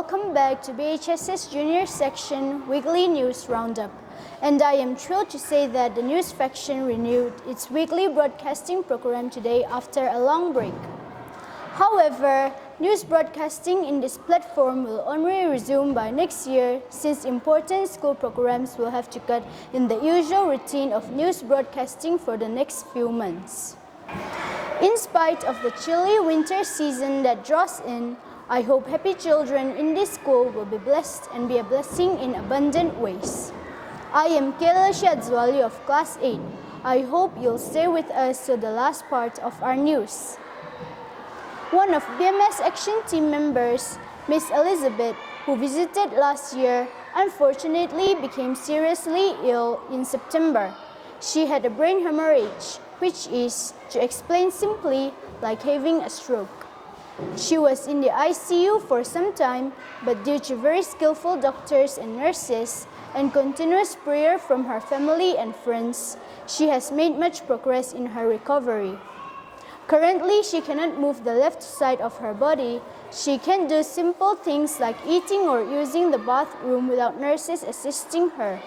welcome back to BHS's Junior Section Weekly News Roundup. And I am thrilled to say that the news faction renewed its weekly broadcasting program today after a long break. However, news broadcasting in this platform will only resume by next year since important school programs will have to cut in the usual routine of news broadcasting for the next few months. In spite of the chilly winter season that draws in, I hope happy children in this school will be blessed and be a blessing in abundant ways. I am Kayla Shadzwali of Class 8. I hope you'll stay with us to the last part of our news. One of BMS Action Team members, Miss Elizabeth, who visited last year, unfortunately became seriously ill in September. She had a brain hemorrhage, which is, to explain simply, like having a stroke. She was in the ICU for some time, but due to very skillful doctors and nurses and continuous prayer from her family and friends, she has made much progress in her recovery. Currently, she cannot move the left side of her body. She can do simple things like eating or using the bathroom without nurses assisting her.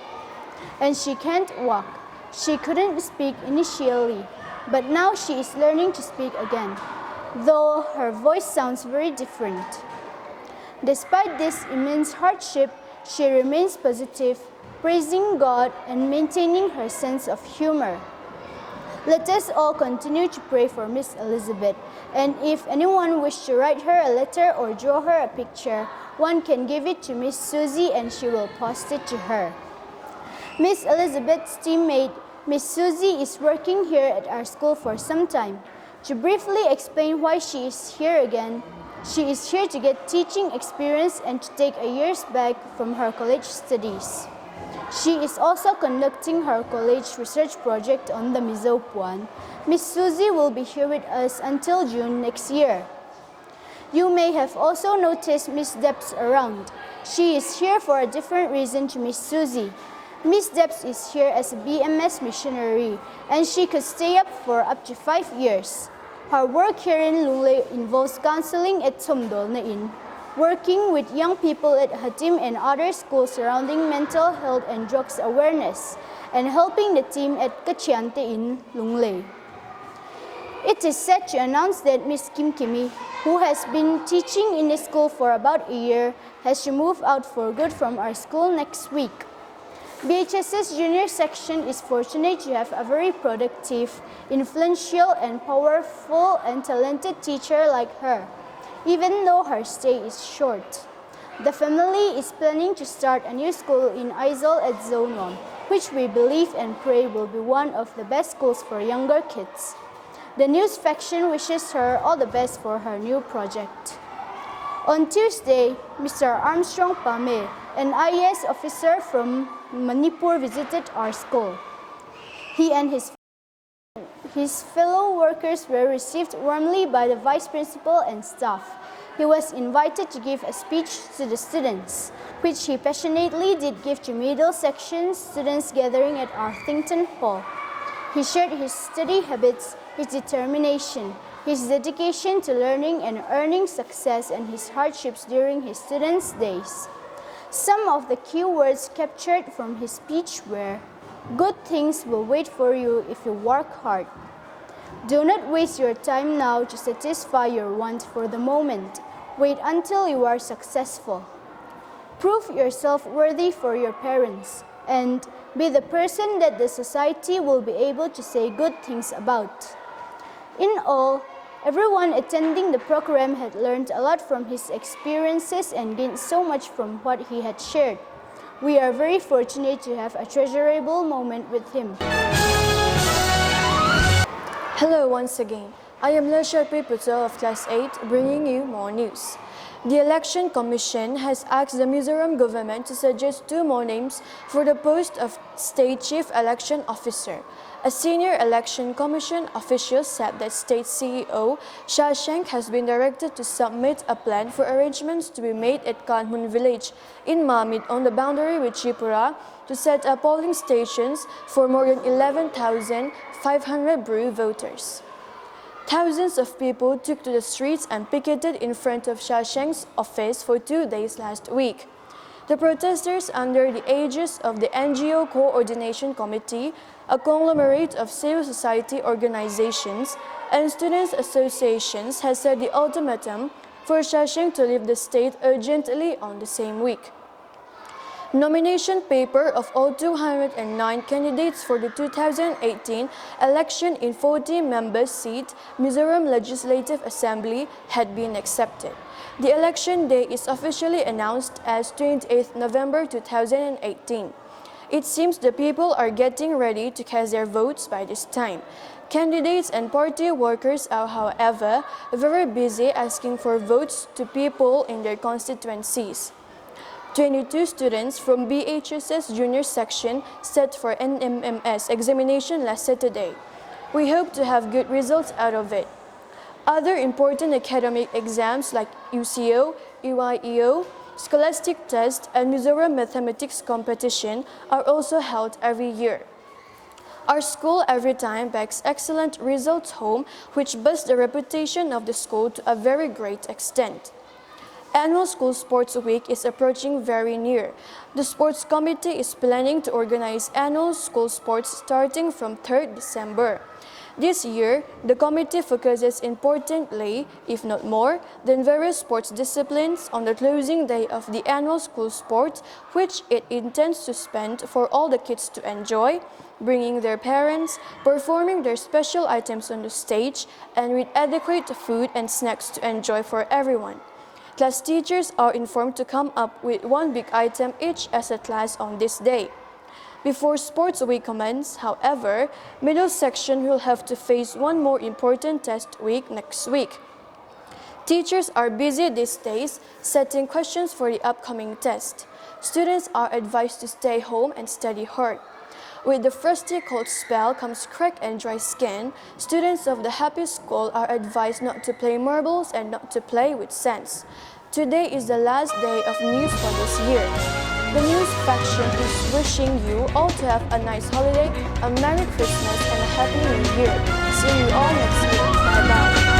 And she can't walk. She couldn't speak initially, but now she is learning to speak again, though her voice sounds very different. Despite this immense hardship, she remains positive, praising God and maintaining her sense of humor. Let us all continue to pray for Miss Elizabeth, and if anyone wishes to write her a letter or draw her a picture, one can give it to Miss Susie and she will post it to her. Miss Elizabeth's teammate, Miss Susie, is working here at our school for some time. To briefly explain why she is here again, she is here to get teaching experience and to take a year's break from her college studies. She is also conducting her college research project on the Mizopuan. Miss Susie will be here with us until June next year. You may have also noticed Miss Debs around. She is here for a different reason to Miss Susie. Miss Debs is here as a BMS missionary, and she could stay up for up to 5 years. Her work here in Lunglei involves counseling at Somdol Nain, working with young people at Hatim and other schools surrounding mental health and drugs awareness, and helping the team at Kachiante in Lunglei. It is sad to announce that Miss Kim Kimi, who has been teaching in this school for about a year, has to move out for good from our school next week. BHS's junior section is fortunate to have a very productive, influential, and powerful and talented teacher like her, even though her stay is short. The family is planning to start a new school in Aizawl at Zone 1, which we believe and pray will be one of the best schools for younger kids. The news faction wishes her all the best for her new project. On Tuesday, Mr. Armstrong Pame, an IAS officer from Manipur, visited our school. He and his fellow workers were received warmly by the vice principal and staff. He was invited to give a speech to the students, which he passionately did give to middle section students gathering at Arthington Hall. He shared his study habits, his determination, his dedication to learning and earning success, and his hardships during his students' days. Some of the key words captured from his speech were, "Good things will wait for you if you work hard. Do not waste your time now to satisfy your want for the moment. Wait until you are successful. Prove yourself worthy for your parents, and be the person that the society will be able to say good things about." In all, everyone attending the program had learned a lot from his experiences and gained so much from what he had shared. We are very fortunate to have a treasurable moment with him. Hello once again. I am Lesharpi Patel of Class 8, bringing you more news. The Election Commission has asked the Mizoram government to suggest 2 more names for the post of State Chief Election Officer. A senior election commission official said that State CEO Shah Shank has been directed to submit a plan for arrangements to be made at Kanhun village in Mamit on the boundary with Tripura to set up polling stations for more than 11,500 Bru voters. Thousands of people took to the streets and picketed in front of Shasheng's office for 2 days last week. The protesters, under the aegis of the NGO Coordination Committee, a conglomerate of civil society organizations and students' associations, has set the ultimatum for Shasheng to leave the state urgently on the same week. Nomination paper of all 209 candidates for the 2018 election in 40-member seat Mizoram Legislative Assembly had been accepted. The election day is officially announced as 28th November 2018. It seems the people are getting ready to cast their votes by this time. Candidates and party workers are, however, very busy asking for votes to people in their constituencies. 22 students from BHSS Junior Section set for NMMS examination last Saturday. We hope to have good results out of it. Other important academic exams like UCO, EYEO, Scholastic Test, and Mizoram Mathematics Competition are also held every year. Our school every time backs excellent results home, which boosts the reputation of the school to a very great extent. Annual School Sports Week is approaching very near. The Sports Committee is planning to organize annual school sports starting from 3rd December. This year, the committee focuses importantly, if not more, than various sports disciplines on the closing day of the annual school sports, which it intends to spend for all the kids to enjoy, bringing their parents, performing their special items on the stage, and with adequate food and snacks to enjoy for everyone. Class teachers are informed to come up with one big item each as a class on this day. Before Sports Week commences, however, middle section will have to face one more important test week next week. Teachers are busy these days setting questions for the upcoming test. Students are advised to stay home and study hard. With the frosty cold spell comes cracked and dry skin, students of the Happy School are advised not to play marbles and not to play with sands. Today is the last day of news for this year. The news faction is wishing you all to have a nice holiday, a Merry Christmas and a Happy New Year. See you all next week. Bye-bye.